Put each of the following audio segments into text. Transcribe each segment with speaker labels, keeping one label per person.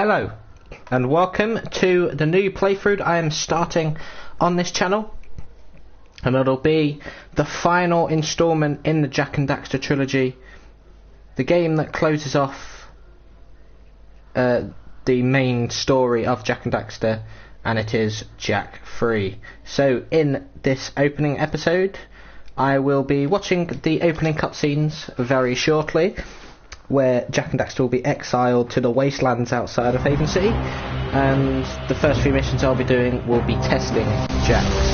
Speaker 1: Hello and welcome to the new playthrough I am starting on this channel, and it'll be the final instalment in the Jak and Daxter trilogy, the game that closes off the main story of Jak and Daxter, and it is Jak 3. So in this opening episode I will be watching the opening cutscenes very shortly, where Jak and Daxter will be exiled to the wastelands outside of Haven City, and the first few missions I'll be doing will be testing Jak's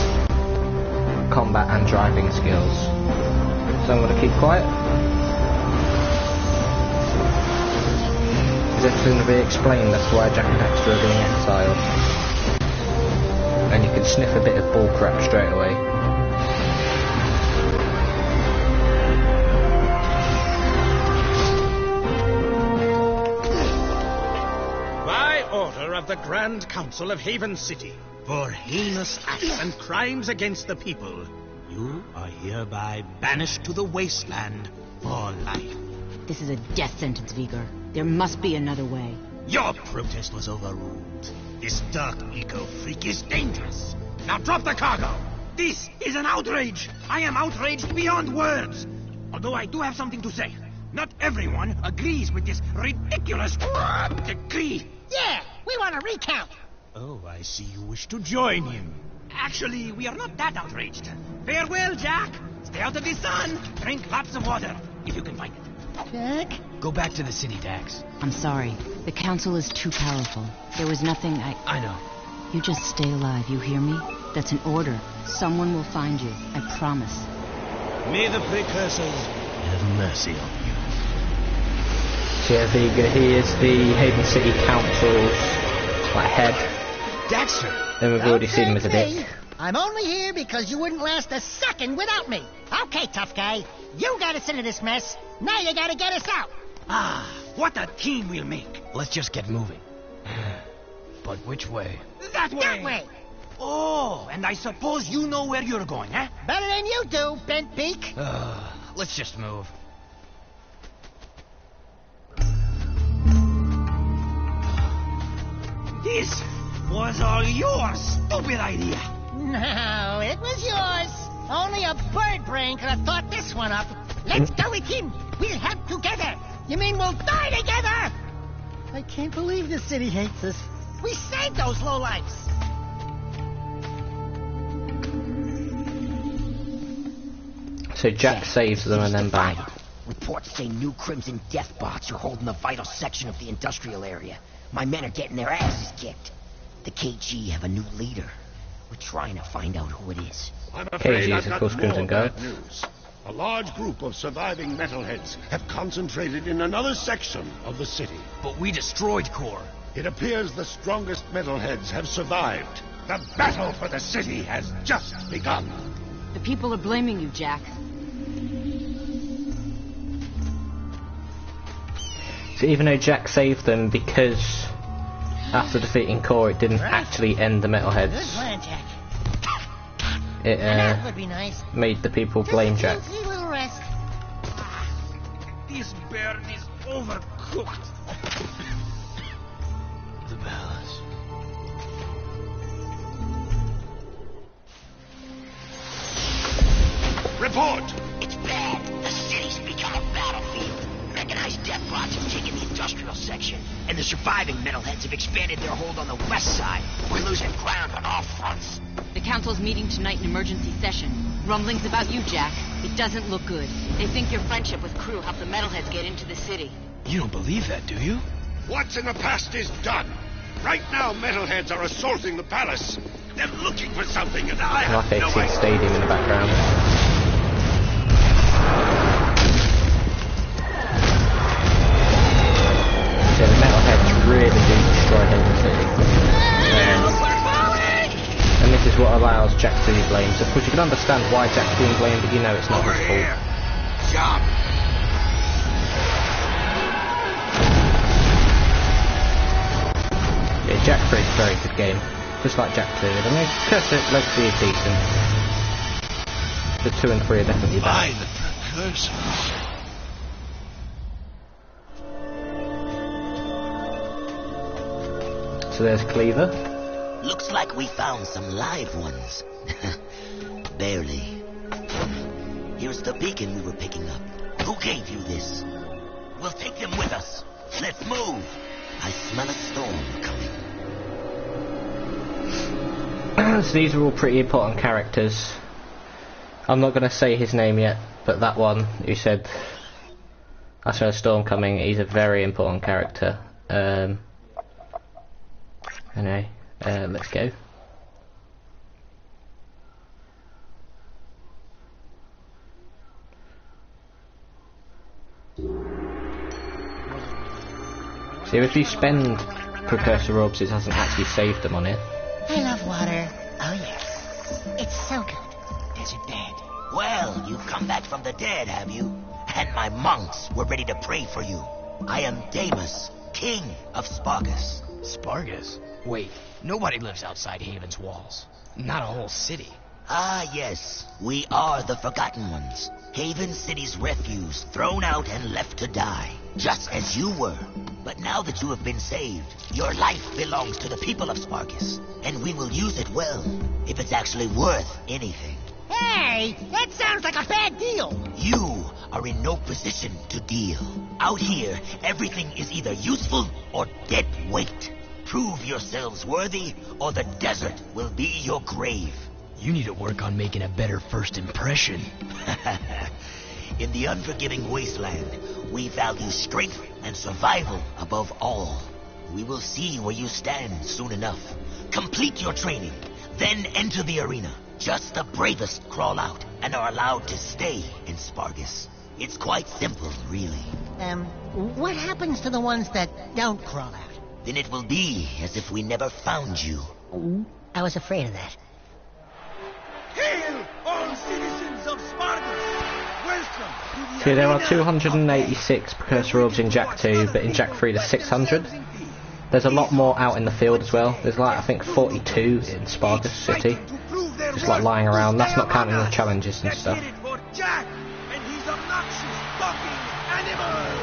Speaker 1: combat and driving skills. So I'm going to keep quiet. Is everything going to be explained as to why Jak and Daxter are being exiled? And you can sniff a bit of bullcrap straight away.
Speaker 2: Order of the Grand Council of Haven City, for heinous acts and crimes against the people, you are hereby banished to the wasteland for life.
Speaker 3: This is a death sentence, Vigor. There must be another way.
Speaker 2: Your protest was overruled. This dark eco-freak is dangerous. Now drop the cargo. This is an outrage. I am outraged beyond words. Although I do have something to say. Not everyone agrees with this ridiculous decree.
Speaker 4: Yeah, we want a recount.
Speaker 2: Oh, I see you wish to join him. Actually, we are not that outraged. Farewell, Jak. Stay out of the sun. Drink lots of water, if you can find it.
Speaker 4: Jak?
Speaker 5: Go back to the city, Dax.
Speaker 3: I'm sorry. The council is too powerful. There was nothing
Speaker 5: I know.
Speaker 3: You just stay alive, you hear me? That's an order. Someone will find you. I promise.
Speaker 2: May the precursors have mercy on you.
Speaker 1: Yeah, Vigor, he is the Haven City Council's head.
Speaker 5: Daxter!
Speaker 1: And we've already seen him as a dick.
Speaker 4: I'm only here because you wouldn't last a second without me. Okay, tough guy. You got us into this mess. Now you gotta get us out.
Speaker 2: Ah, what a team we'll make.
Speaker 5: Let's just get moving. But which way?
Speaker 2: That way.
Speaker 4: That way.
Speaker 2: Oh, and I suppose you know where you're going, eh?
Speaker 4: Better than you do, bent beak.
Speaker 5: Let's just move.
Speaker 2: This was all your stupid idea.
Speaker 4: No, it was yours. Only a bird brain could have thought this one up. Let's go with him. We'll help together. You mean we'll die together? I can't believe the city hates us. We saved those lowlifes.
Speaker 1: So Jak saves them and then bang.
Speaker 6: Reports say new Crimson Death bots are holding a vital section of the industrial area. My men are getting their asses kicked. The KG have a new leader. We're trying to find out who it is.
Speaker 7: I'm afraid
Speaker 1: KG
Speaker 7: I've
Speaker 1: is, of
Speaker 7: got
Speaker 1: course,
Speaker 7: more
Speaker 1: Crimson Guard.
Speaker 7: bad news. A large group of surviving metalheads have concentrated in another section of the city.
Speaker 5: But we destroyed Core.
Speaker 7: It appears the strongest metalheads have survived. The battle for the city has just begun.
Speaker 3: The people are blaming you, Jak.
Speaker 1: So even though Jak saved them, because after defeating Core it didn't actually end the
Speaker 4: Good
Speaker 1: metalheads,
Speaker 4: plan, Jak.
Speaker 1: it
Speaker 4: That would be nice.
Speaker 1: made the people blame Jak.
Speaker 4: Just a little rest.
Speaker 2: This bird is overcooked.
Speaker 5: The palace.
Speaker 7: Report!
Speaker 6: It's bad. The city's become a battlefield. Mechanized death bots have taken the industrial section, and the surviving metalheads have expanded their hold on the west side. We're losing ground on all fronts.
Speaker 3: The council's meeting tonight in emergency session. Rumblings about you, Jak. It doesn't look good. They think your friendship with Crew helped the metalheads get into the city.
Speaker 5: You don't believe that, do you?
Speaker 7: What's in the past is done. Right now, metalheads are assaulting the palace. They're looking for something, and I have
Speaker 1: Like
Speaker 7: no
Speaker 1: a
Speaker 7: idea.
Speaker 1: stadium in the background. So the metalheads really do destroy Haven City. And this is what allows Jak to be blamed. So of course you can understand why Jak's being blamed, but you know it's not his fault.
Speaker 7: Jump!
Speaker 1: Yeah, Jak 3 is a very good game. Just like Jak 2. I mean, Cursor Legacy is decent. The 2 and 3 are definitely
Speaker 7: By
Speaker 1: better.
Speaker 7: the precursors.
Speaker 1: So there's Cleaver.
Speaker 6: Looks like we found some live ones. Barely. Here's the beacon we were picking up. Who gave you this? We'll take them with us. Let's move. I smell a storm coming.
Speaker 1: So these are all pretty important characters. I'm not going to say his name yet, but that one who said I smell a storm coming, he's a very important character. Anyway, let's go. See, if you spend precursor orbs, it hasn't actually saved them on here.
Speaker 4: I love water. Oh, yes. It's so good. Desert dead.
Speaker 6: Well, you've come back from the dead, have you? And my monks were ready to pray for you. I am Damus, king of Spargus.
Speaker 5: Spargus? Wait, nobody lives outside Haven's walls. Not a whole city.
Speaker 6: Ah, yes. We are the Forgotten Ones. Haven City's refuse, thrown out and left to die. Just as you were. But now that you have been saved, your life belongs to the people of Spargus. And we will use it well, if it's actually worth anything.
Speaker 4: Hey, that sounds like a bad deal.
Speaker 6: You are in no position to deal. Out here, everything is either useful or dead weight. Prove yourselves worthy, or the desert will be your grave.
Speaker 5: You need to work on making a better first impression.
Speaker 6: In the unforgiving wasteland, we value strength and survival above all. We will see where you stand soon enough. Complete your training, then enter the arena. Just the bravest crawl out and are allowed to stay in Spargus. It's quite simple, really.
Speaker 4: What happens to the ones that don't crawl out?
Speaker 6: Then it will be as if we never found you.
Speaker 4: I was afraid of that.
Speaker 2: Hail, all citizens of Spargus! Welcome to the
Speaker 1: See, there are
Speaker 2: arena
Speaker 1: 286 precursor orbs in Jak 2, but in Jak 3 there's 600. There's a lot more out in the field as well. There's like, I think, 42 in Spargus City. Just like lying around. That's not counting the challenges and stuff.
Speaker 2: For Jak and his obnoxious talking animal!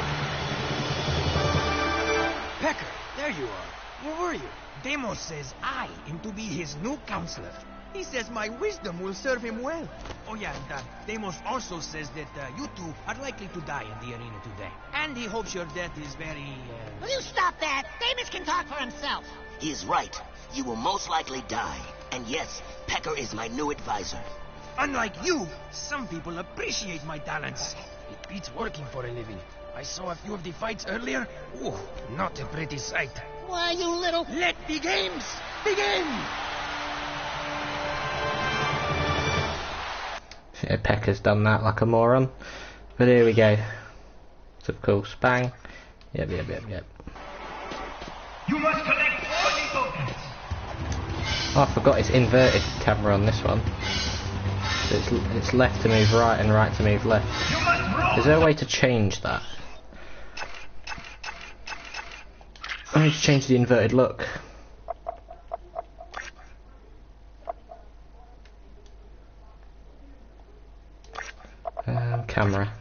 Speaker 2: Pecker, there you are. Where were you? Deimos says I am to be his new counselor. He says my wisdom will serve him well. Oh yeah, and Deimos also says that you two are likely to die in the arena today. And he hopes your death is very,
Speaker 4: Will you stop that? Damus can talk for himself.
Speaker 6: He is right. You will most likely die. And yes, Pecker is my new advisor.
Speaker 2: Unlike you, some people appreciate my talents.
Speaker 5: It beats working for a living. I saw a few of the fights earlier. Ooh, not a pretty sight.
Speaker 4: Why, you little...
Speaker 2: Let the games begin!
Speaker 1: Yeah, Pecker's done that like a moron. But here we go. So of course, bang. Yep.
Speaker 2: You must collect all the tokens.
Speaker 1: Oh, I forgot it's inverted camera on this one. So it's left to move right and right to move left. Is there a way to change that? I need to change the inverted look. Camera.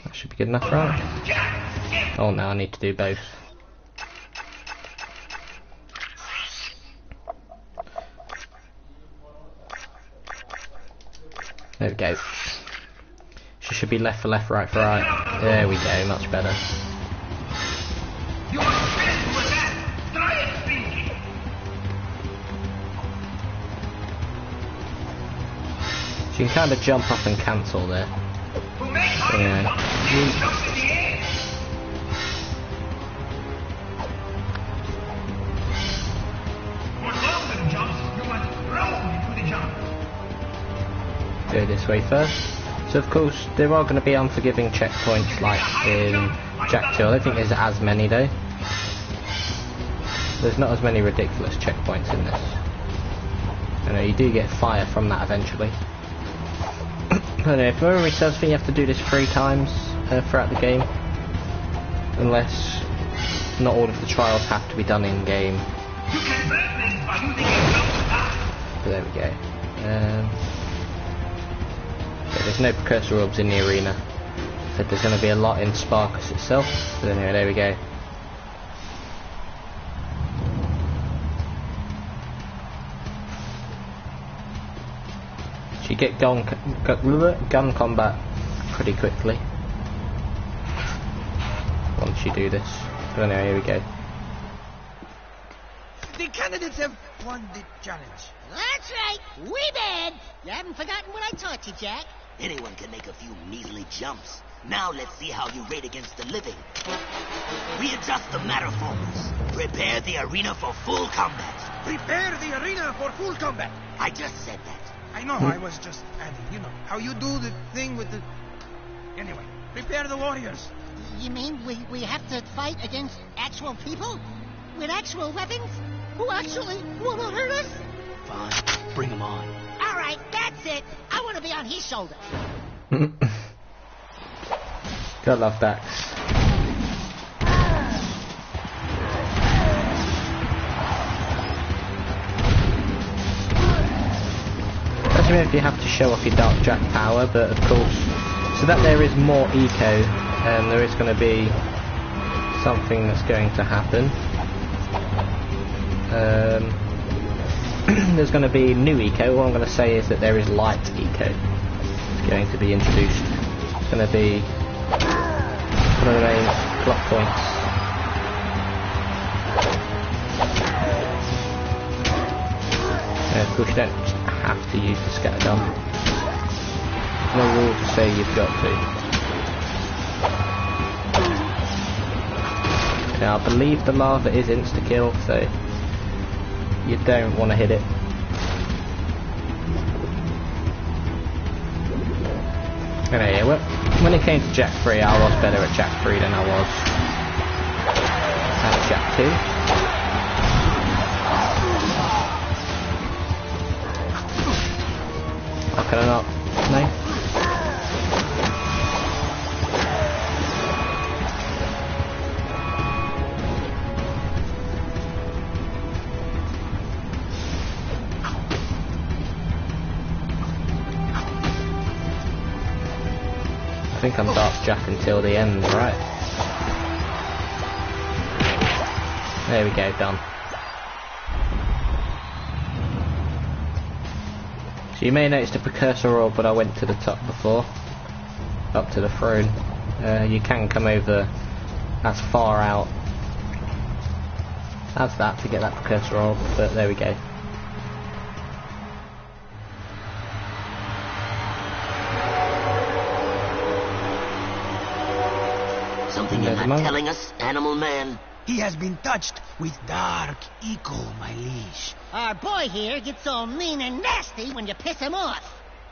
Speaker 1: That should be good enough, right? Oh no, I need to do both. There we go. She should be left for left, right for right. There we go, much better.
Speaker 2: You must fail to attack. Try it, Pinky.
Speaker 1: She can kind of jump up and cancel there. Yeah. Go this way first. So of course there are going to be unforgiving checkpoints like in Jak 2. I don't think there's as many though. There's not as many ridiculous checkpoints in this. I know you do get fire from that eventually. I don't know, if memory serves, I think you have to do this 3 times throughout the game. Unless not all of the trials have to be done in game. But there we go. But there's no precursor orbs in the arena. So there's going to be a lot in Spargus itself. So anyway, there we go. So you get gun combat pretty quickly once you do this. But anyway, here we go.
Speaker 5: The candidates have won the challenge.
Speaker 4: That's right. We did. You haven't forgotten what I taught you, Jack.
Speaker 6: Anyone can make a few measly jumps. Now let's see how you rate against the living. Readjust the matter formulas. Prepare the arena for full combat.
Speaker 5: Prepare the arena for full combat.
Speaker 6: I just said that.
Speaker 5: I know, I was just adding. You know, how you do the thing with the... Anyway, prepare the warriors.
Speaker 4: You mean we have to fight against actual people? With actual weapons? Who actually want to hurt us?
Speaker 6: Fine, bring them on.
Speaker 4: All right, that's it. I want to be on his shoulder.
Speaker 1: Gotta love Dax. Doesn't mean if you have to show off your Dark Jack power, but of course, so that there is more eco, there is going to be something that's going to happen. There's going to be new eco. All I'm going to say is that there is light eco. It's going to be introduced. It's going to be one of the main plot points. Of course, you don't have to use the scatter gun. There's no rule to say you've got to. Now, I believe the lava is insta-kill, so you don't want to hit it. Anyway, when it came to Jak 3, I was better at Jak 3 than I was at Jak 2. Oh, can I not? No? I think I'm Dark Jak until the end, right? There we go, done. So you may notice the precursor orb, but I went to the top before, up to the throne. You can come over as far out as that to get that precursor orb, but there we go.
Speaker 6: Something you're not telling us, animal man?
Speaker 5: He has been touched with dark eco, my liege.
Speaker 4: Our boy here gets all mean and nasty when you piss him off.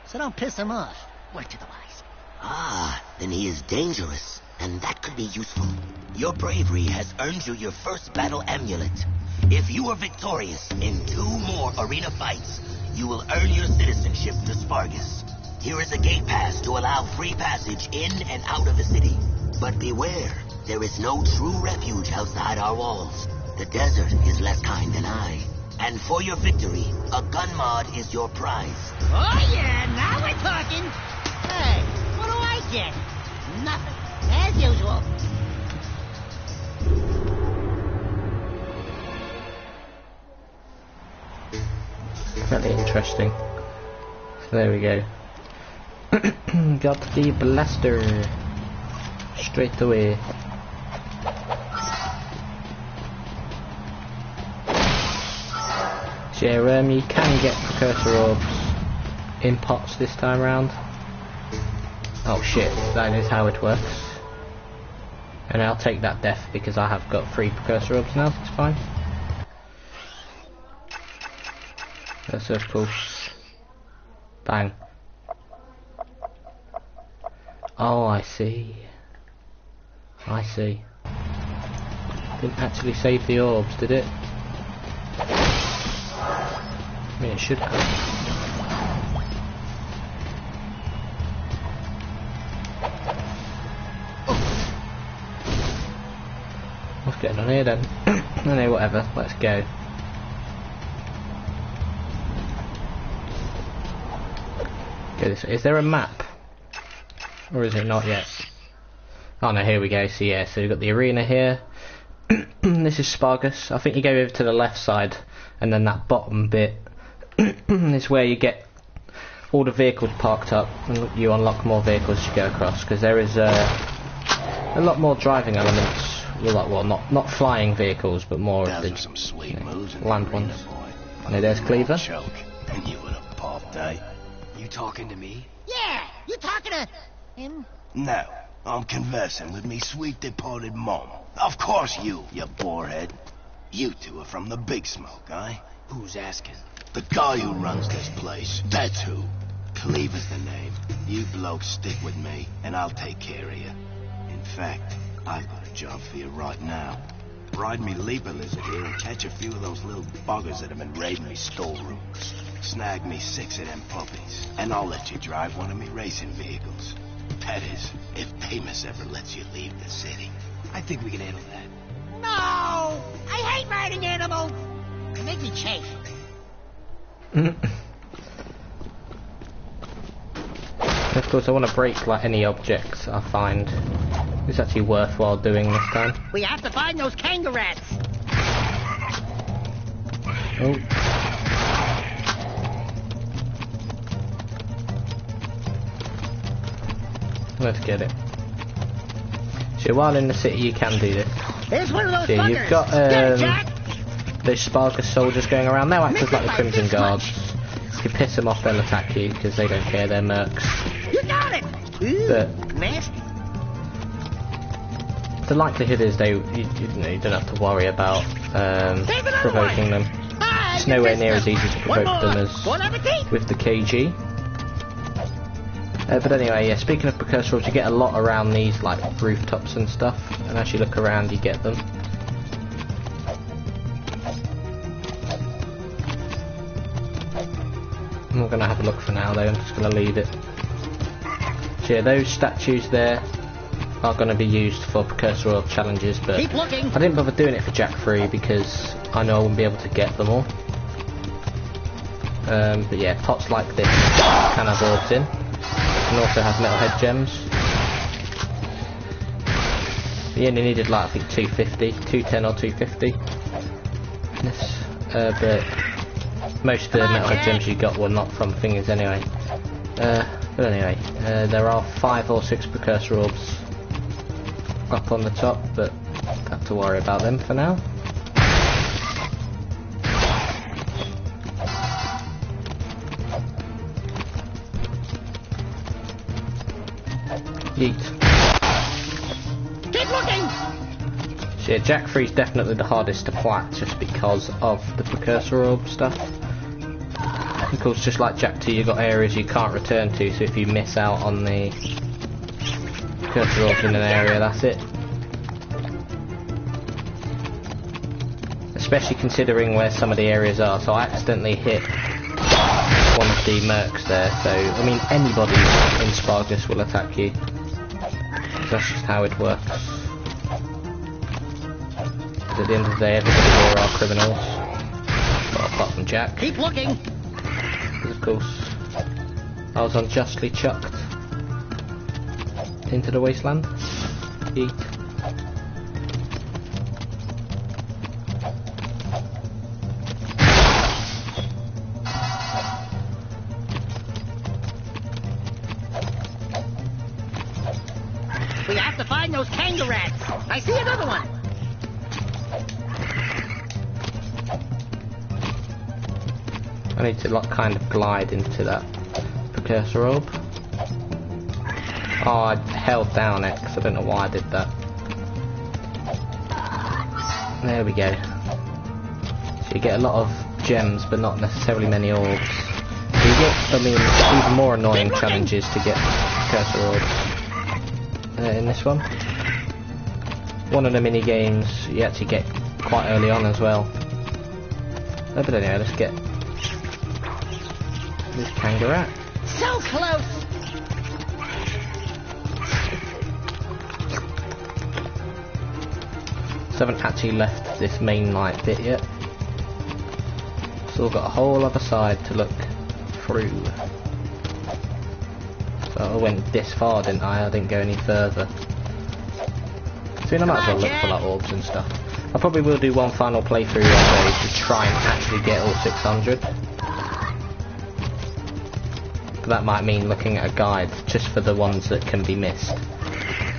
Speaker 4: So don't piss him off. Word to the wise.
Speaker 6: Ah, then he is dangerous, and that could be useful. Your bravery has earned you your first battle amulet. If you are victorious in 2 more arena fights, you will earn your citizenship to Spargus. Here is a gate pass to allow free passage in and out of the city. But beware, there is no true refuge outside our walls. The desert is less kind than I. And for your victory, a gun mod is your prize.
Speaker 4: Oh yeah, now we're talking. Hey, what do I get? Nothing, as usual.
Speaker 1: Really interesting. So there we go. Got the blaster straight away. So yeah, you can get precursor orbs in pots this time around. Oh shit, that is how it works. And I'll take that death because I have got 3 precursor orbs now, so it's fine. So of course, bang. Oh, I see. I see. Didn't actually save the orbs, did it? I mean, it should have. What's going on here then? No, whatever. Let's go. Go this way. Is there a map? Or is it not yet? Oh no, here we go. So yeah, so we've got the arena here. This is Spargus. I think you go over to the left side, and then that bottom bit is where you get all the vehicles parked up, and you unlock more vehicles as you go across, because there is a lot more driving elements. Well, not flying vehicles, but more of the
Speaker 6: some sweet
Speaker 1: land ones. No, there's Cleaver.
Speaker 6: And you would have popped, eh?
Speaker 5: You talking to me?
Speaker 4: Yeah, you talking to him?
Speaker 6: No, I'm conversing with me sweet departed mom. Of course you borehead. You two are from the Big Smoke, eh?
Speaker 5: Who's asking?
Speaker 6: The guy who runs this place, that's who. Cleaver's the name. You blokes stick with me, and I'll take care of you. In fact, I've got a job for you right now. Ride me leaper lizard here and catch a few of those little buggers that have been raiding me storerooms. Snag me 6 of them puppies, and I'll let you drive one of me racing vehicles. That is, if Amos ever lets you leave the city.
Speaker 5: I think we can handle that.
Speaker 4: No! I hate riding animals! They make me chafe.
Speaker 1: Of course, I want to break like any objects I find. It's actually worthwhile doing this time.
Speaker 4: We have to find those kangaroos.
Speaker 1: Oh. Let's get it. So while in the city you can do this.
Speaker 4: There's one of those
Speaker 1: So
Speaker 4: buggers.
Speaker 1: you've got
Speaker 4: Get it, Jack.
Speaker 1: those Spargus soldiers going around. They'll act as like the Crimson Guards. If you piss them off, they'll attack you because they don't care. They're mercs.
Speaker 4: You got it. Ooh,
Speaker 1: But
Speaker 4: nasty.
Speaker 1: the likelihood is you don't have to worry about provoking them. It's nowhere near as easy to provoke them as
Speaker 4: Bon appetit.
Speaker 1: with the KG. But anyway, yeah, speaking of precursor orbs, you get a lot around these like rooftops and stuff, and as you look around you get them. I'm not going to have a look for now though, I'm just going to leave it. So yeah, those statues there are going to be used for precursor orb challenges, but
Speaker 4: Keep looking.
Speaker 1: I didn't bother doing it for Jack 3 because I know I wouldn't be able to get them all. But yeah, pots like this can have orbs in. You can also have metalhead gems. You only needed like I think 250, 210 or 250. This, but most of the metalhead gems you got were not from thingies anyway. But anyway, there are 5 or 6 precursor orbs up on the top, but don't have to worry about them for now. Yeet.
Speaker 4: Keep looking.
Speaker 1: So yeah, Jack 3 is definitely the hardest to plat just because of the precursor orb stuff. Of course, just like Jak 2, you've got areas you can't return to, so if you miss out on the precursor orbs in an area, that's it. Especially considering where some of the areas are. So I accidentally hit one of the mercs there, so I mean anybody in Spargus will attack you. That's just how it works. At the end of the day, everybody here are criminals. Well, apart from Jak.
Speaker 4: Keep looking.
Speaker 1: Because of course, I was unjustly chucked into the wasteland. Eat.
Speaker 4: We have to find those kangaroos. I see another one.
Speaker 1: I need to like kind of glide into that precursor orb. Oh, I held down X, I don't know why I did that. There we go. So you get a lot of gems, but not necessarily many orbs. So you get, I mean, even more annoying challenges to get precursor orbs. In this one. One of the mini games you actually get quite early on as well. But anyway, let's get this kangaroo.
Speaker 4: So close.
Speaker 1: So I haven't actually left this main light bit yet. Still got a whole other side to look through. I went this far, didn't I? I didn't go any further. So I might as well look for like orbs and stuff. I probably will do one final playthrough one day to try and actually get all 600. But that might mean looking at a guide just for the ones that can be missed.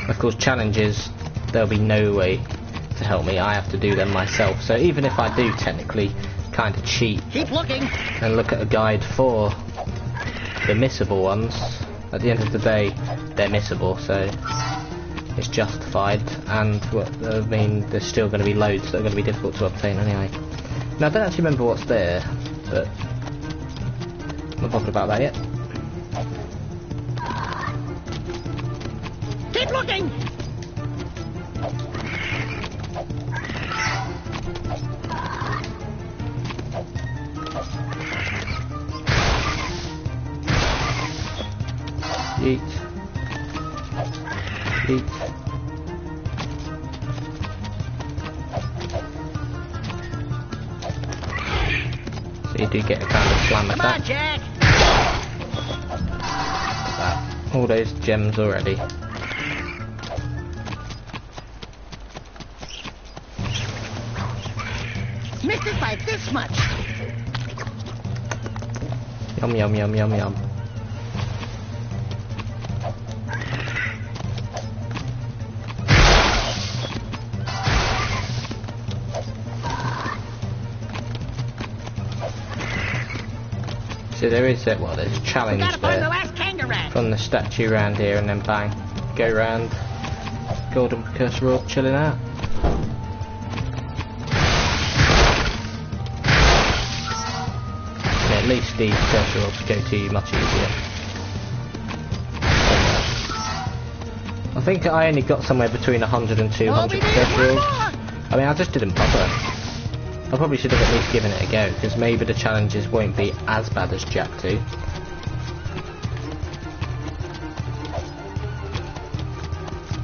Speaker 1: Of course, challenges, there'll be no way to help me. I have to do them myself. So even if I do technically kind of cheat,
Speaker 4: keep looking,
Speaker 1: and look at a guide for the missable ones, at the end of the day, they're missable. So it's justified, and I mean, there's still going to be loads that are going to be difficult to obtain anyway. Now, I don't actually remember what's there, but I'm not bothered about that yet.
Speaker 4: keep looking.
Speaker 1: Eat. Eat. So you do get a kind of slam
Speaker 4: Come on,
Speaker 1: attack.
Speaker 4: Jack.
Speaker 1: That. All those gems already.
Speaker 4: Missed it by this much.
Speaker 1: Yum yum yum yum yum. So there is a, well, there's a challenge
Speaker 4: Gotta find the
Speaker 1: there
Speaker 4: last kangaroo.
Speaker 1: from the statue around here, and then bang, go round, golden precursor orb chilling out. Yeah, at least the precursor orbs go to you much easier. I think I only got somewhere between 100 and 200 precursor orbs. I mean, I just didn't bother. I probably should have at least given it a go, because maybe the challenges won't be as bad as Jak 2.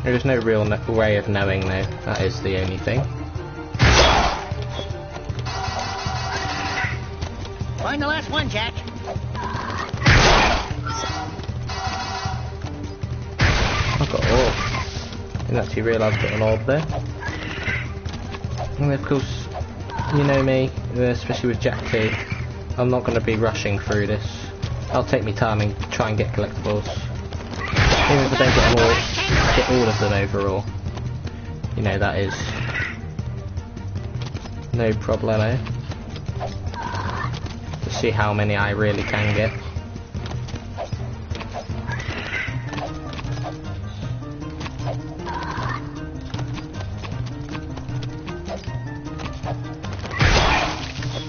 Speaker 1: There is no real way of knowing though, that is the only thing.
Speaker 4: Find the last one, Jack.
Speaker 1: I've got orb. Didn't actually realise I've got an orb there. And of course, you know me, especially with Jak 2, I'm not going to be rushing through this. I'll take my time and try and get collectibles. Even if I don't get them all, get all of them overall. You know, that is no problemo. To see how many I really can get.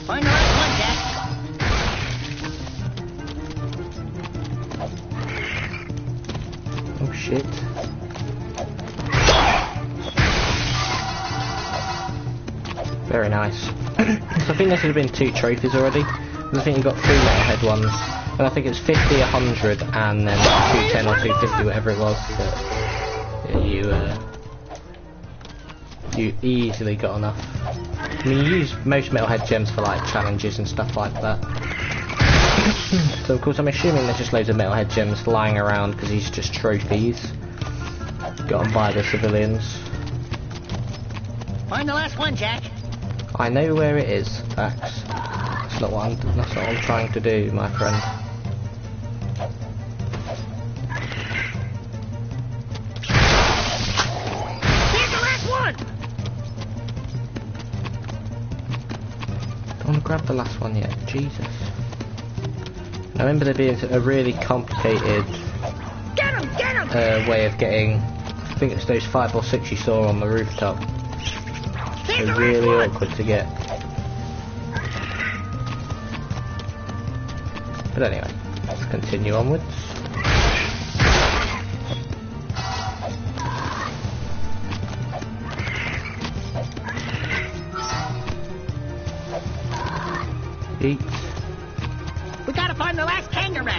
Speaker 4: Find the last one, Jack.
Speaker 1: Oh shit. Very nice. So I think there should have been 2 trophies already. I think you got 3 metalhead ones. And I think it's 50, 100, and then 210 or 250, whatever it was. But yeah, you easily got enough. I mean, you use most metalhead gems for like challenges and stuff like that. So of course I'm assuming there's just loads of metalhead gems lying around because these are just trophies. Got them by the civilians.
Speaker 4: Find the last one, Jack.
Speaker 1: I know where it is, Dax. That's not what I'm trying to do, my friend.
Speaker 4: Here's the last one.
Speaker 1: Don't want to grab the last one yet, Jesus. I remember there being a really complicated
Speaker 4: Get him!
Speaker 1: way of getting, I think it's those 5 or 6 you saw on the rooftop. They're really awkward to get. But anyway, let's continue onwards. Eat.
Speaker 4: We gotta find the last kangaroo.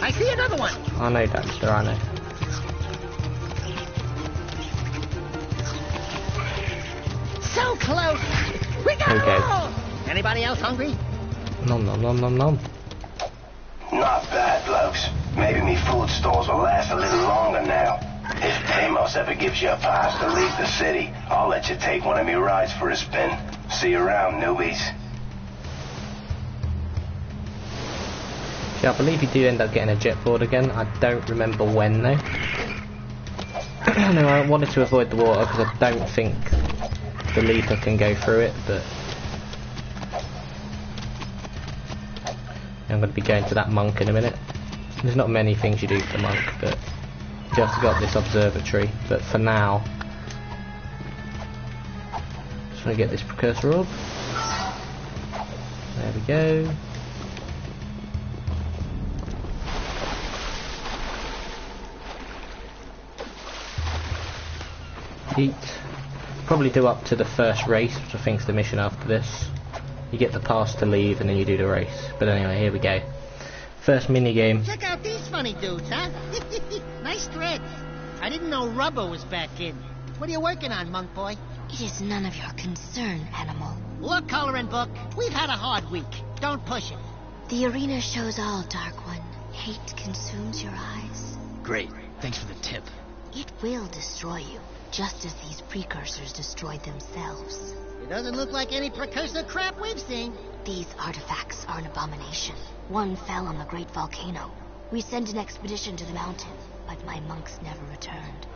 Speaker 4: I see another one.
Speaker 1: I know, Daxter, I know.
Speaker 4: So close. We got
Speaker 1: There we
Speaker 4: them
Speaker 1: go.
Speaker 4: all. Anybody else hungry?
Speaker 1: Nom nom nom nom nom.
Speaker 7: Not bad, blokes.
Speaker 8: Maybe me food stores will last a little longer now. If Deimos ever gives you a pass to leave the city, I'll let you take one of me rides for a spin. See you around, newbies.
Speaker 1: Yeah, I believe you do end up getting a jet board again. I don't remember when though. No, I wanted to avoid the water because I don't think the leaper can go through it, but I'm going to be going to that monk in a minute. There's not many things you do for the monk, but you have to go up this observatory. But for now, just want to get this precursor orb. There we go. Eat. Probably do up to the first race, which I think is the mission after this. You get the pass to leave and then you do the race. But anyway, here we go. First mini game.
Speaker 4: Check out these funny dudes, huh? Nice threads. I didn't know rubber was back in. What are you working on, monk boy?
Speaker 9: It is none of your concern, animal.
Speaker 4: Look, coloring book, we've had a hard week. Don't push it.
Speaker 9: The arena shows all, Dark One. Hate consumes your eyes.
Speaker 5: Great. Thanks for the tip.
Speaker 9: It will destroy you, just as these precursors destroyed themselves.
Speaker 4: It doesn't look like any precursor crap we've seen.
Speaker 9: These artifacts are an abomination. One fell on the great volcano. We sent an expedition to the mountain, but my monks never returned.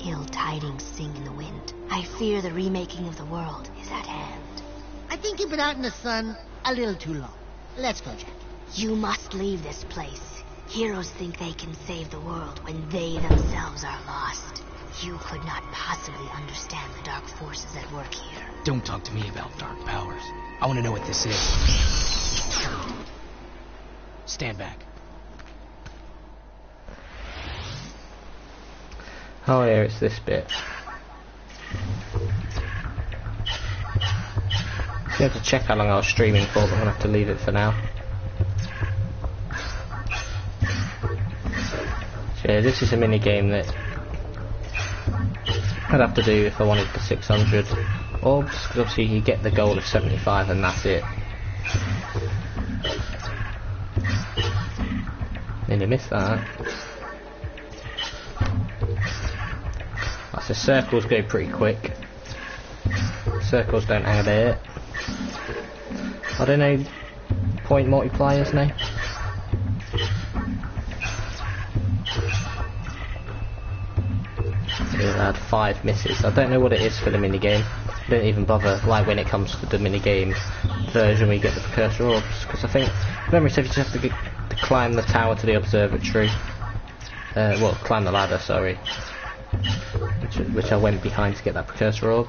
Speaker 9: Ill tidings sing in the wind. I fear the remaking of the world is at hand.
Speaker 4: I think you've been out in the sun a little too long. Let's go, Jack.
Speaker 9: You must leave this place. Heroes think they can save the world when they themselves are lost. You could not possibly understand the dark forces at work here.
Speaker 5: Don't talk to me about dark powers. I want to know what this is. Stand back.
Speaker 1: Oh yeah, it's this bit. You have to check how long I was streaming for, but I'm gonna have to leave it for now. So yeah, this is a mini game that I'd have to do if I wanted the 600 orbs, because obviously you get the goal of 75 and that's it. Nearly missed that. So circles go pretty quick. Circles don't hang about. I don't know point multipliers now. I had 5 misses. I don't know what it is for the minigame. I don't even bother, like when it comes to the minigame version where you get the precursor orbs, because I think memory says you just have to climb the tower to the observatory. Well, climb the ladder, sorry. Which I went behind to get that precursor orb.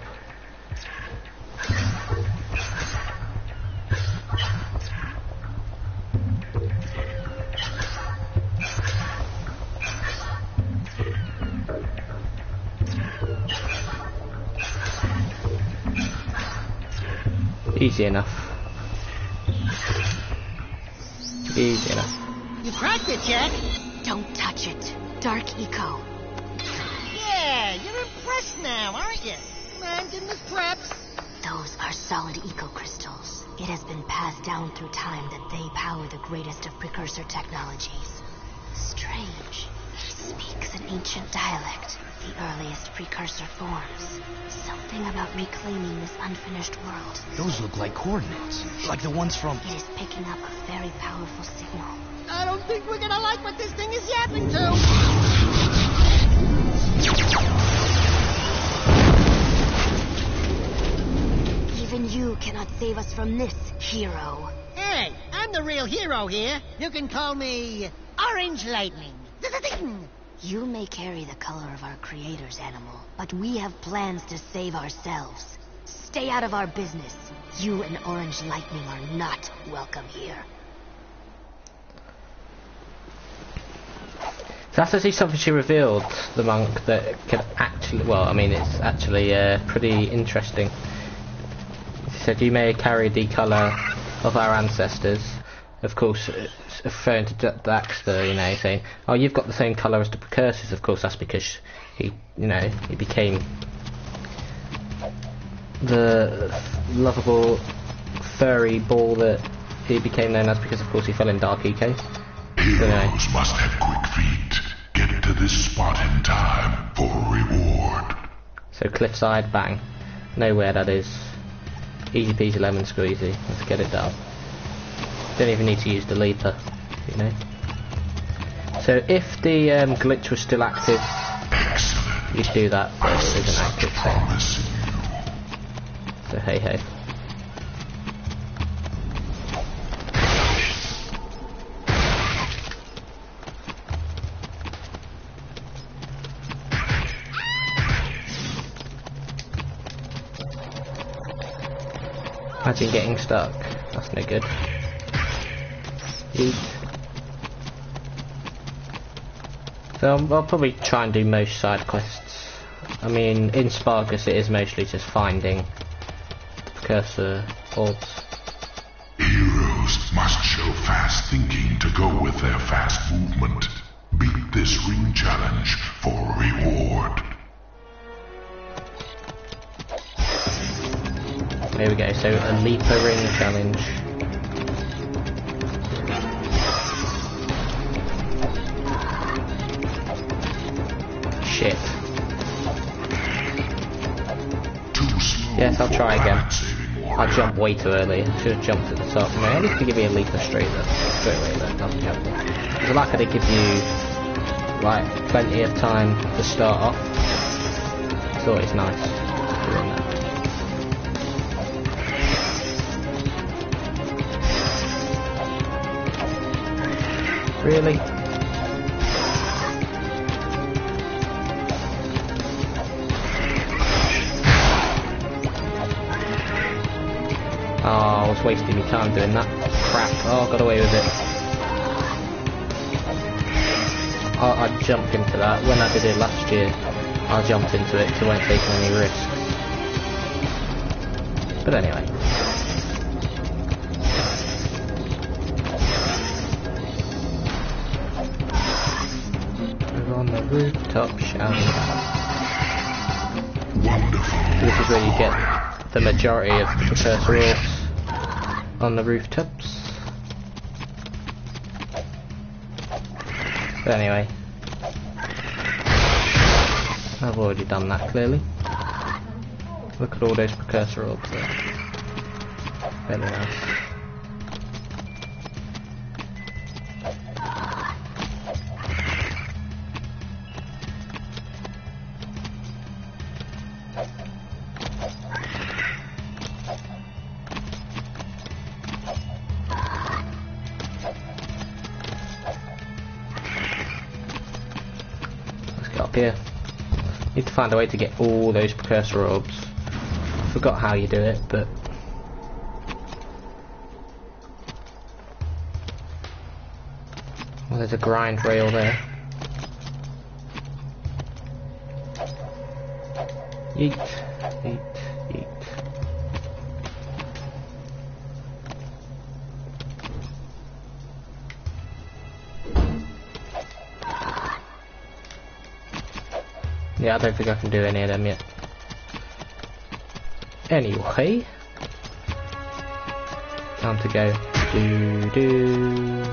Speaker 1: Easy enough. Easy enough.
Speaker 4: You cracked it, Jack.
Speaker 9: Don't touch it. Dark Eco.
Speaker 4: Yeah, you're impressed now, aren't you? Man, give us props.
Speaker 9: Those are solid eco crystals. It has been passed down through time that they power the greatest of precursor technologies. Strange. He speaks an ancient dialect, the earliest precursor forms. Something about reclaiming this unfinished world.
Speaker 5: Those look like coordinates, like the ones from...
Speaker 9: It is picking up a very powerful signal.
Speaker 4: I don't think we're gonna like what this thing is yapping to.
Speaker 9: Even you cannot save us from this, hero.
Speaker 4: Hey, I'm the real hero here. You can call me Orange Lightning.
Speaker 9: You may carry the color of our creator's animal, but we have plans to save ourselves. Stay out of our business. You and Orange Lightning are not welcome here.
Speaker 1: So after see something she revealed, the monk, that could actually, well, I mean, it's actually pretty interesting. She said, you may carry the colour of our ancestors. Of course, it's referring to Daxter, you know, saying, oh, you've got the same colour as the precursors. Of course, that's because he, you know, he became the lovable furry ball that he became known as because, of course, he fell in Dark Eco.
Speaker 10: Heroes must have quick feet. Get to this spot in time for a reward.
Speaker 1: So cliffside, bang. Know where that is. Easy peasy lemon squeezy. Let's get it done. Don't even need to use the leaper, you know. So if the glitch was still active, you'd do that, but it isn't active, so hey hey. Imagine getting stuck. That's no good. Eat. So I'll probably try and do most side quests. I mean, in Spargus it is mostly just finding precursor orbs.
Speaker 10: Heroes must show fast thinking to go with their fast movement. Beat this ring challenge for a reward.
Speaker 1: There we go, so a leaper ring challenge. Shit. Yes, I'll try again. I jumped way too early. I should have jumped at the top. No, at least to give me a leaper straight away, that doesn't help me. Because I like how they give you, like, plenty of time to start off. It's always nice doing that. Really? Oh, I was wasting my time doing that. Crap. Oh, I got away with it. I jumped into that. When I did it last year, I jumped into it because I weren't taking any risks. But anyway. On the rooftop shouting. This is where you get the majority of the precursor orbs, on the rooftops. But anyway, I've already done that clearly. Look at all those precursor orbs there. Very nice. Up here. Need to find a way to get all those precursor orbs. Forgot how you do it, but well, there's a grind rail there. Yeet, yeet, yeet. Yeah, I don't think I can do any of them yet. Anyway, time to go. Do do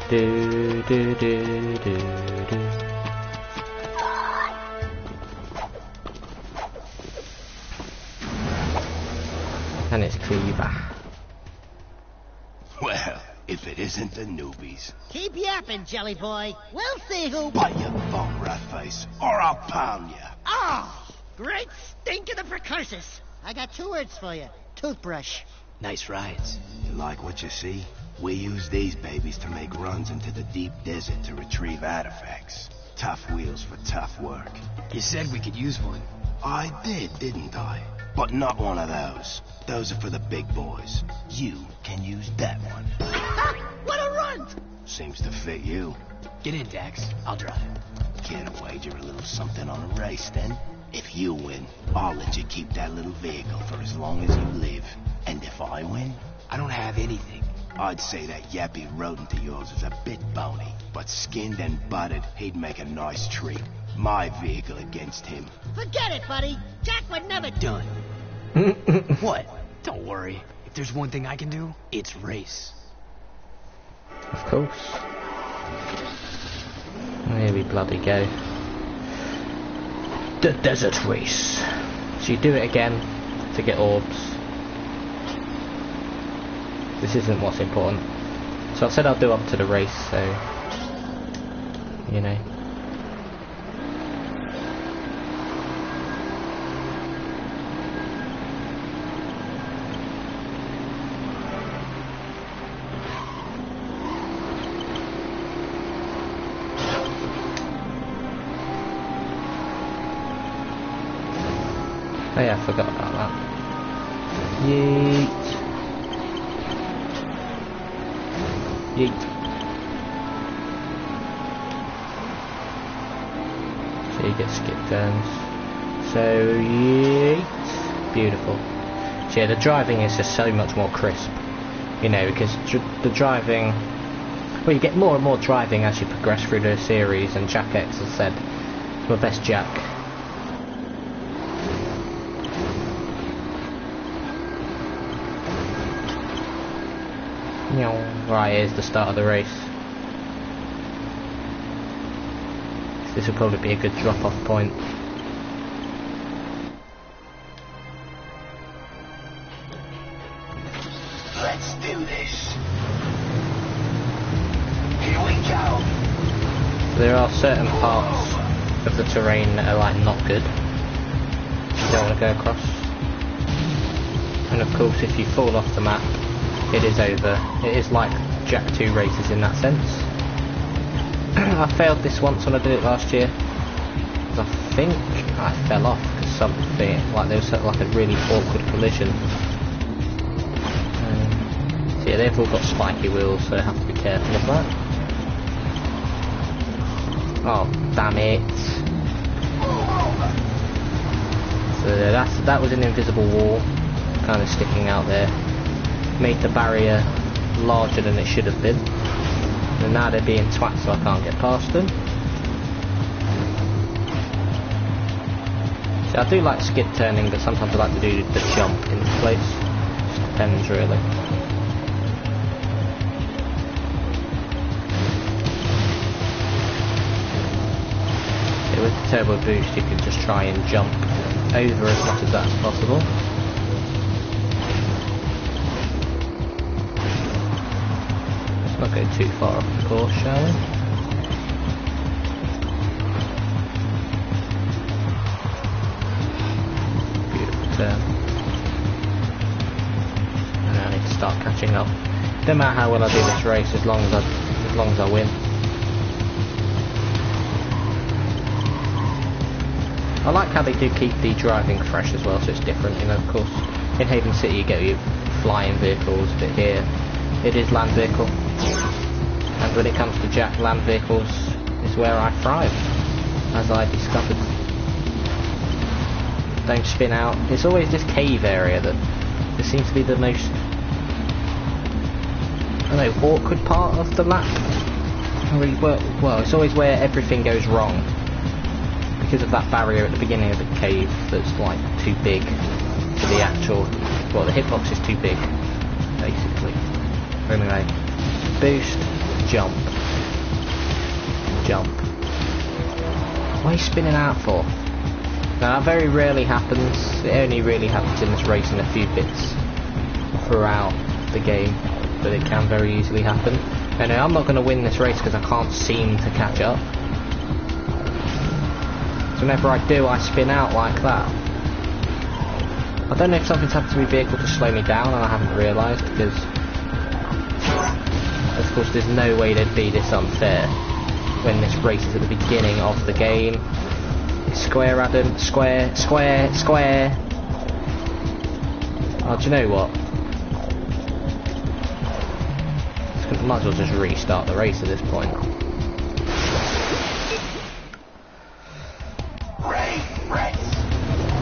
Speaker 1: do do do do do. And it's Cleaver.
Speaker 6: Well, if it isn't the newbies.
Speaker 4: Keep yapping, Jelly Boy. We'll see who...
Speaker 6: Bite your bum, rat face, or I'll pound you.
Speaker 4: Oh, great stink of the precursors. I got 2 words for you. Toothbrush.
Speaker 6: Nice rides. You like what you see? We use these babies to make runs into the deep desert to retrieve artifacts. Tough wheels for tough work.
Speaker 5: You said we could use one.
Speaker 6: I did, didn't I? But not one of those. Those are for the big boys. You can use that one.
Speaker 4: What a run!
Speaker 6: Seems to fit you.
Speaker 5: Get in, Dax. I'll drive.
Speaker 6: Care to wager a little something on a race, then? If you win, I'll let you keep that little vehicle for as long as you live. And if I win?
Speaker 5: I don't have anything.
Speaker 6: I'd say that yappy rodent of yours is a bit bony. But skinned and buttered, he'd make a nice treat. My vehicle against him.
Speaker 4: Forget it, buddy. Jack would never...
Speaker 5: Done. What? Don't worry. If there's one thing I can do, it's race.
Speaker 1: Of course. Here we bloody go. The desert race. So you do it again to get orbs. This isn't what's important. So I said I'll do up to the race, so you know. Oh yeah, I forgot about that. Yeet. Yeet. So you get skip turns. So yeet. Beautiful. So yeah, the driving is just so much more crisp. You know, because the driving... Well, you get more and more driving as you progress through the series, and Jak X has said, my best Jak. Right, here's the start of the race. This will probably be a good drop-off point.
Speaker 8: Let's do this. Here we go.
Speaker 1: There are certain parts of the terrain that are like not good. You don't want to go across. And of course, if you fall off the map, it is over. It is like Jak 2 races in that sense. I failed this once when I did it last year. I think I fell off because something, like there was sort of like a really awkward collision. So yeah, they've all got spiky wheels, so I have to be careful of that. Oh, damn it. So that was an invisible wall, kind of sticking out there. Made the barrier larger than it should have been, and now they're being twats, so I can't get past them. So I do like skip turning, but sometimes I like to do the jump into place. Just depends really. So with the turbo boost you can just try and jump over as much as that's possible. Not go too far off the course, shall we? Beautiful turn. And I need to start catching up. No matter how well I do this race, as long as I win. I like how they do keep the driving fresh as well, so it's different. You know, of course, in Haven City you get your flying vehicles, but here it is land vehicle. And when it comes to Jak, land vehicles is where I thrive, as I discovered. Don't spin out. It's always this cave area that this seems to be the most, I don't know, awkward part of the lap. Well, it's always where everything goes wrong, because of that barrier at the beginning of the cave that's like too big for the actual, well, the hitbox is too big, basically. Anyway, boost, jump, jump. What are you spinning out for? Now that very rarely happens. It only really happens in this race in a few bits throughout the game, but it can very easily happen. Anyway, I'm not going to win this race because I can't seem to catch up. So whenever I do, I spin out like that. I don't know if something's happened to my vehicle to slow me down and I haven't realised, because of course there's no way they'd be this unfair when this race is at the beginning of the game. Square, Adam, square, square, square. Oh, do you know what? Might as well just restart the race at this point.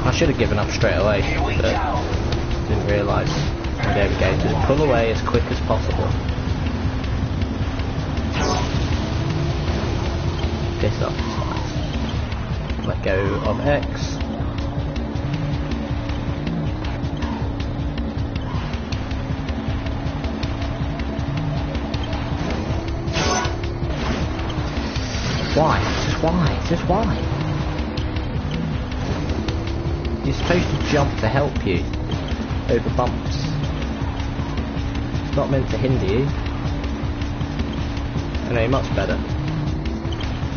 Speaker 1: I should have given up straight away, but didn't realise. Oh, there we go, just pull away as quick as possible. This up. Let go of X. why? Just why? You're supposed to jump to help you over bumps. It's not meant to hinder you. Anyway, much better.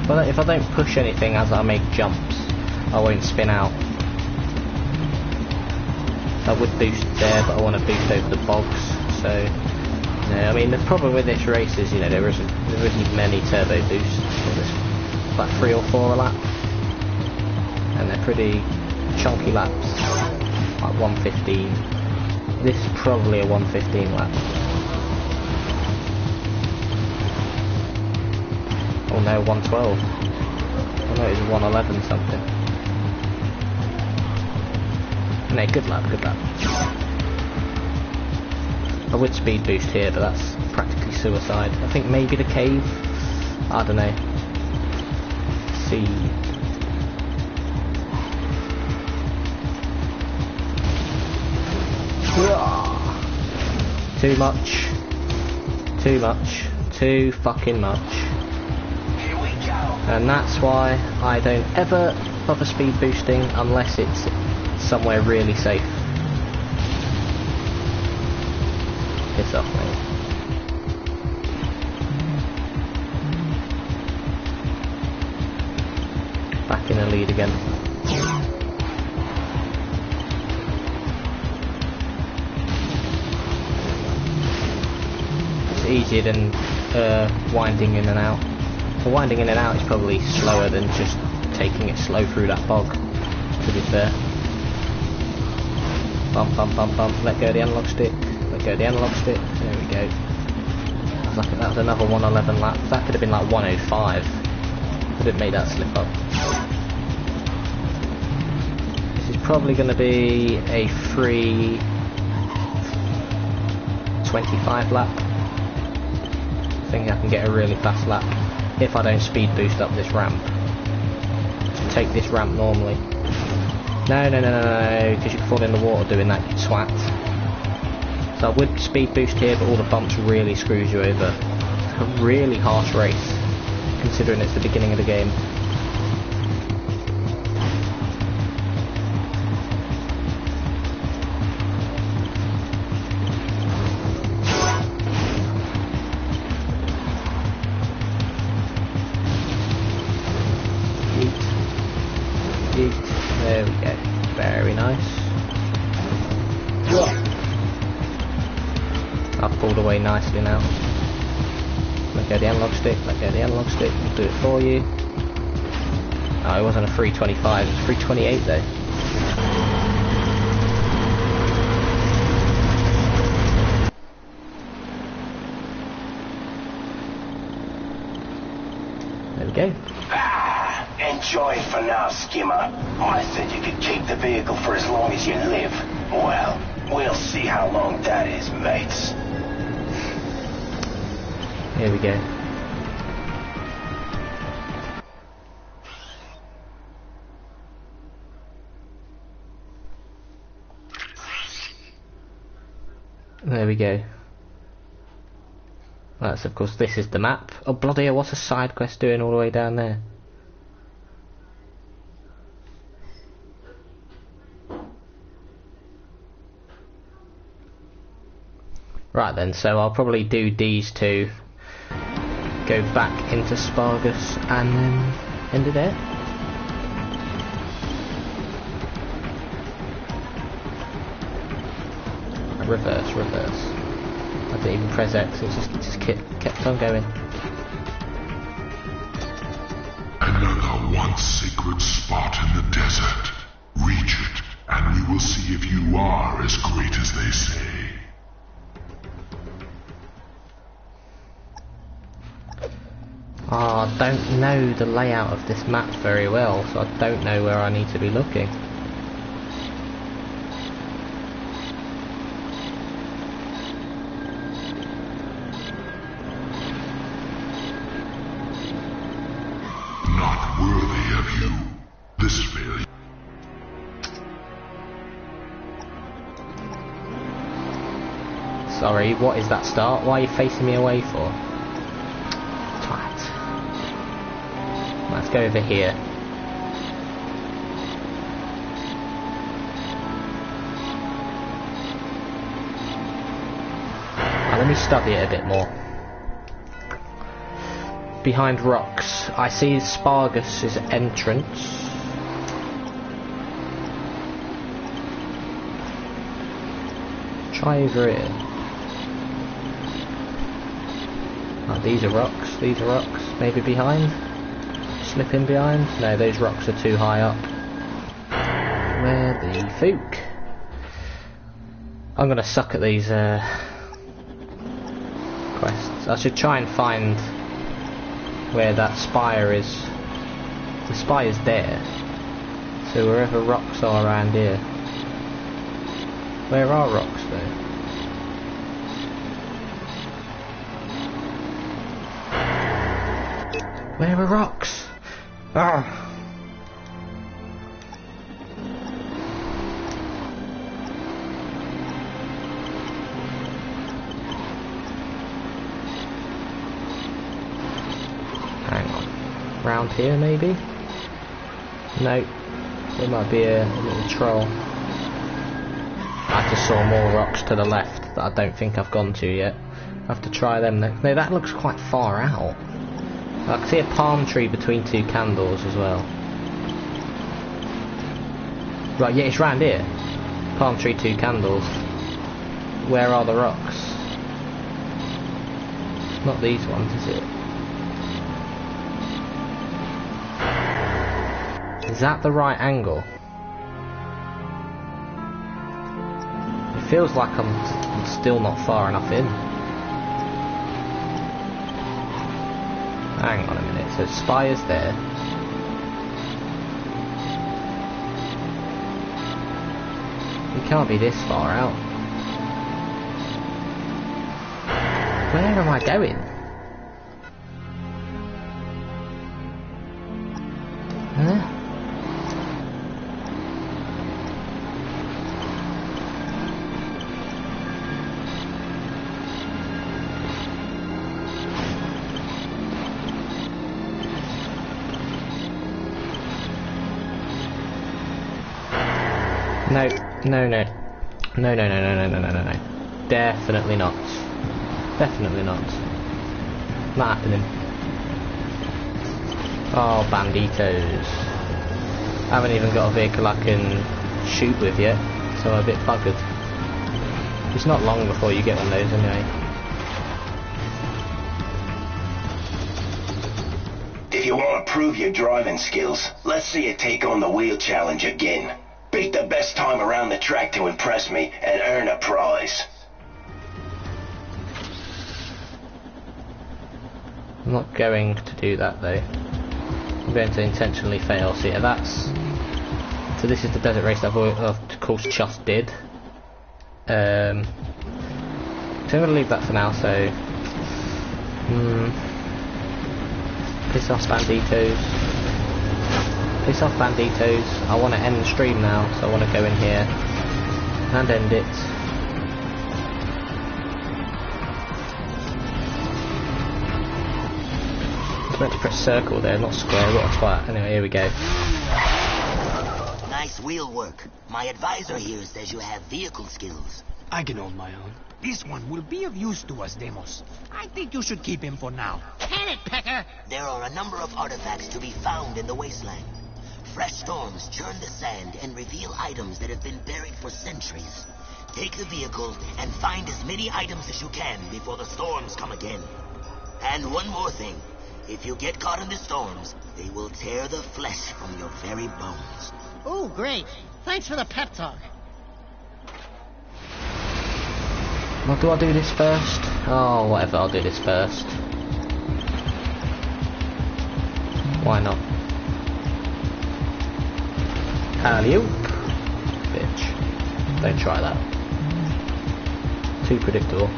Speaker 1: But if I don't push anything as I make jumps, I won't spin out. I would boost there, but I want to boost over the bogs. So, I mean, the problem with this race is, there isn't many turbo boosts. There's about 3 or 4 a lap, and they're pretty chunky laps, like 115. This is probably a 115 lap. Oh no, 112. Oh no, it's 111 something. No, good lap, good lap. I would speed boost here, but that's practically suicide. I think maybe the cave. I don't know. See. Too much. Too much. Too fucking much.
Speaker 8: Here we go.
Speaker 1: And that's why I don't ever bother speed boosting unless it's somewhere really safe. Piss off, mate. Back in the lead again. It's easier than winding in and out. The winding in and out is probably slower than just taking it slow through that bog, to be fair. Bump, bump, bump, bump, let go of the analog stick, let go of the analog stick, there we go. That was another 111 lap, that could have been like 105, I didn't make that slip up. This is probably going to be a free 25 lap. I think I can get a really fast lap if I don't speed boost up this ramp. Just take this ramp normally. No, because you can fall in the water doing that, you twat. So I would speed boost here, but all the bumps really screws you over. It's a really harsh race, considering it's the beginning of the game. There we go. Very nice. I've pulled away nicely now. Let go the analog stick, let go the analog stick, we'll do it for you. Oh, it wasn't a 325, it was 328 though. There we go.
Speaker 8: Enjoy for now, skimmer. I said you could keep the vehicle for as long as you live. Well, we'll see how long that is, mates.
Speaker 1: Here we go. There we go. That's, of course, this is the map. Oh bloody hell, what's a side quest doing all the way down there? Right then, so I'll probably do these two, go back into Spargus and then end it there. Reverse. I didn't even press X, it just kept on going.
Speaker 10: Another once sacred spot in the desert. Reach it, and we will see if you are as great as they say.
Speaker 1: I don't know the layout of this map very well, so I don't know where I need to be looking.
Speaker 10: Not worthy of you. This failure.
Speaker 1: Sorry, what is that start? Why are you facing me away for? Twat. Let's go over here. Let me study it a bit more. Behind rocks, I see Spargus' entrance. Try over here. Oh, these are rocks, maybe behind? Slip in behind? No, those rocks are too high up. Where the fook? I'm gonna suck at these quests. I should try and find where that spire is. The spire's there. So wherever rocks are around here. Where are rocks though? Where are rocks? Ah! Hang on. Round here maybe? No. There might be a little troll. I just saw more rocks to the left that I don't think I've gone to yet. I have to try them next. No, that looks quite far out. I can see a palm tree between two candles as well. Right, yeah, it's round here. Palm tree, two candles. Where are the rocks? Not these ones, is it? Is that the right angle? It feels like I'm still not far enough in. Hang on a minute, so Spire's there. It can't be this far out. Where am I going? Huh? No. Definitely not. Definitely not. Not happening. Oh, banditos. I haven't even got a vehicle I can shoot with yet, so I'm a bit buggered. It's not long before you get one of those anyway.
Speaker 8: If you want to prove your driving skills, let's see you take on the wheel challenge again. Beat the best time around the track to impress me and earn a prize.
Speaker 1: I'm not going to do that though. I'm going to intentionally fail. See, that's... So this is the desert race that I've of course just did. So I'm going to leave that for now, so... Piss off banditos. Piss off banditos. I want to end the stream now, so I want to go in here and end it. I was meant to press circle there, not square. What a twat. Anyway, here we go.
Speaker 6: Nice wheel work. My advisor here says you have vehicle skills.
Speaker 5: I can hold my own.
Speaker 2: This one will be of use to us, Demos. I think you should keep him for now.
Speaker 4: Can it, Pecker?
Speaker 6: There are a number of artifacts to be found in the wasteland. Fresh storms churn the sand and reveal items that have been buried for centuries. Take the vehicle and find as many items as you can before the storms come again. And one more thing. If you get caught in the storms, they will tear the flesh from your very bones.
Speaker 4: Oh, great. Thanks for the pep talk.
Speaker 1: Well, do I do this first? Oh, whatever, I'll do this first. Why not? Alley-oop. Bitch. Don't try that. Too predictable.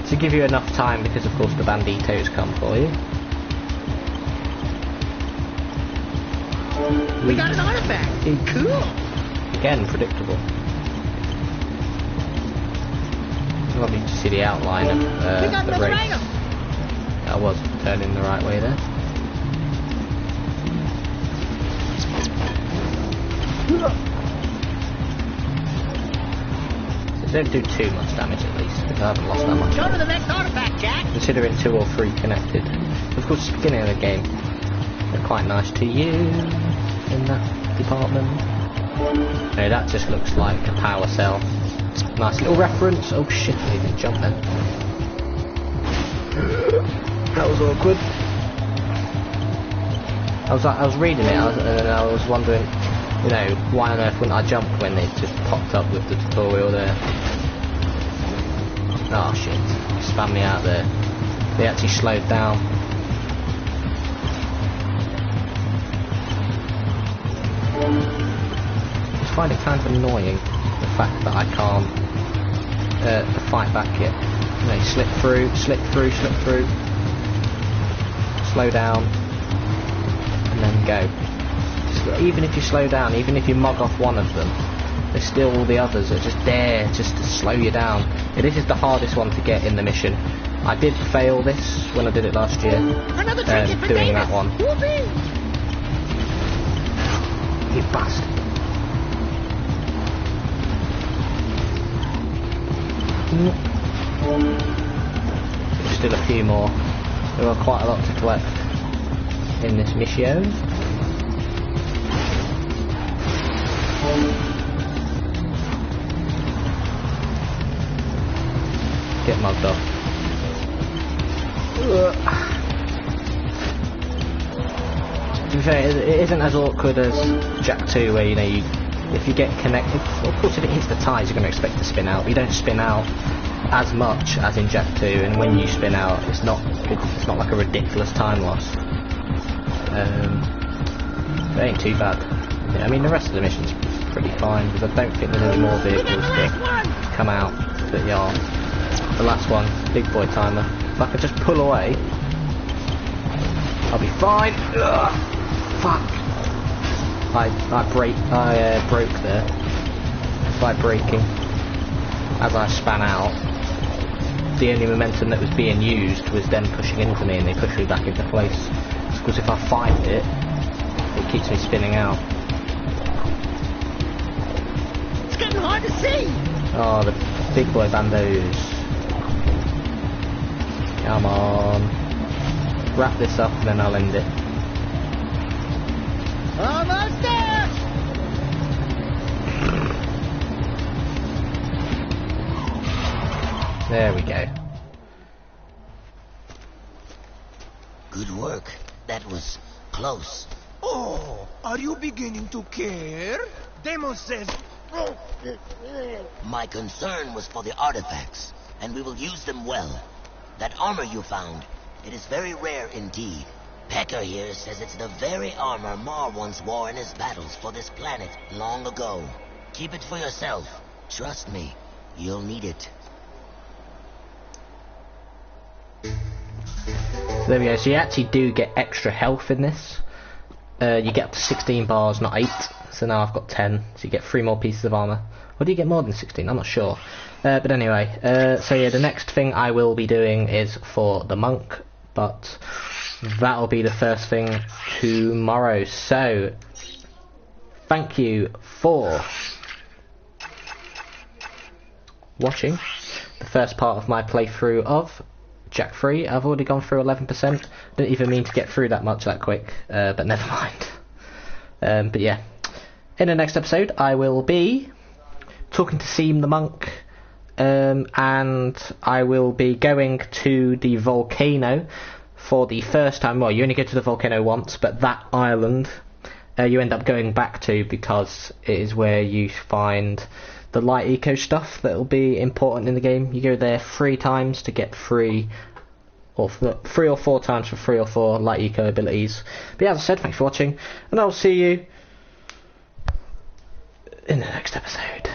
Speaker 1: To give you enough time, because of course the banditos come for you.
Speaker 4: We got an artifact! Cool!
Speaker 1: Again, predictable. Lovely to see the outline of
Speaker 4: we got
Speaker 1: the
Speaker 4: another
Speaker 1: race.
Speaker 4: item.
Speaker 1: I was turning the right way there. So don't do too much damage at least, because I haven't lost that much.
Speaker 4: Go to the next artifact, Jack.
Speaker 1: Considering 2 or 3 connected. Of course, it's the beginning of the game. They're quite nice to you in that department. No, that just looks like a power cell. Nice little reference. Oh shit, I didn't jump then. That was awkward. I was reading it and I was wondering, you know, why on earth wouldn't I jump when it just popped up with the tutorial there? Oh shit, spam me out there. They actually slowed down. I just find it kind of annoying, the fact that I can't fight back yet. You know, slip through, slow down, and then go. So even if you slow down, even if you mug off one of them, there's still all the others that are just there just to slow you down. Yeah, this is the hardest one to get in the mission. I did fail this when I did it last year, doing that one. You bastard. There's still a few more. There are quite a lot to collect in this mission. Get mugged off. To be fair, it isn't as awkward as Jak 2, where, you know, if you get connected, of course if it hits the ties you're going to expect to spin out, but you don't spin out as much as in Jak 2, and when you spin out it's not like a ridiculous time loss. It ain't too bad. Yeah, I mean the rest of the mission's pretty fine, because I don't think there's any more vehicles to come out, but yeah, the last one, big boy timer. If I could just pull away, I'll be fine. Ugh. Fuck. I broke there by braking as I span out. The only momentum that was being used was them pushing into me, and they pushed me back into place. Because if I fight it, it keeps me spinning out.
Speaker 4: It's getting hard to see.
Speaker 1: Oh, the big boy bandos. Come on. Wrap this up and then I'll end it.
Speaker 4: Almost there!
Speaker 1: There we go.
Speaker 6: Good work. That was close.
Speaker 2: Oh, are you beginning to care? Demos says...
Speaker 6: My concern was for the artifacts, and we will use them well. That armor you found, it is very rare indeed. Pecker here says it's the very armor Mar once wore in his battles for this planet long ago. Keep it for yourself. Trust me, you'll need it.
Speaker 1: So there we go, so you actually do get extra health in this. You get up to 16 bars, not 8. So now I've got 10, so you get 3 more pieces of armour. Or do you get more than 16? I'm not sure. But anyway, so yeah, the next thing I will be doing is for the monk, but that'll be the first thing tomorrow. So, thank you for watching the first part of my playthrough of Jak 3. I've already gone through 11%. Didn't even mean to get through that much that quick, but never mind. But yeah, in the next episode I will be talking to Seem the monk, and I will be going to the volcano for the first time. Well, you only go to the volcano once, but that island you end up going back to because it is where you find the light eco stuff that will be important in the game. You go there 3 times to get 3 or 4 times for 3 or 4 light eco abilities. But yeah, as I said, thanks for watching, and I'll see you in the next episode.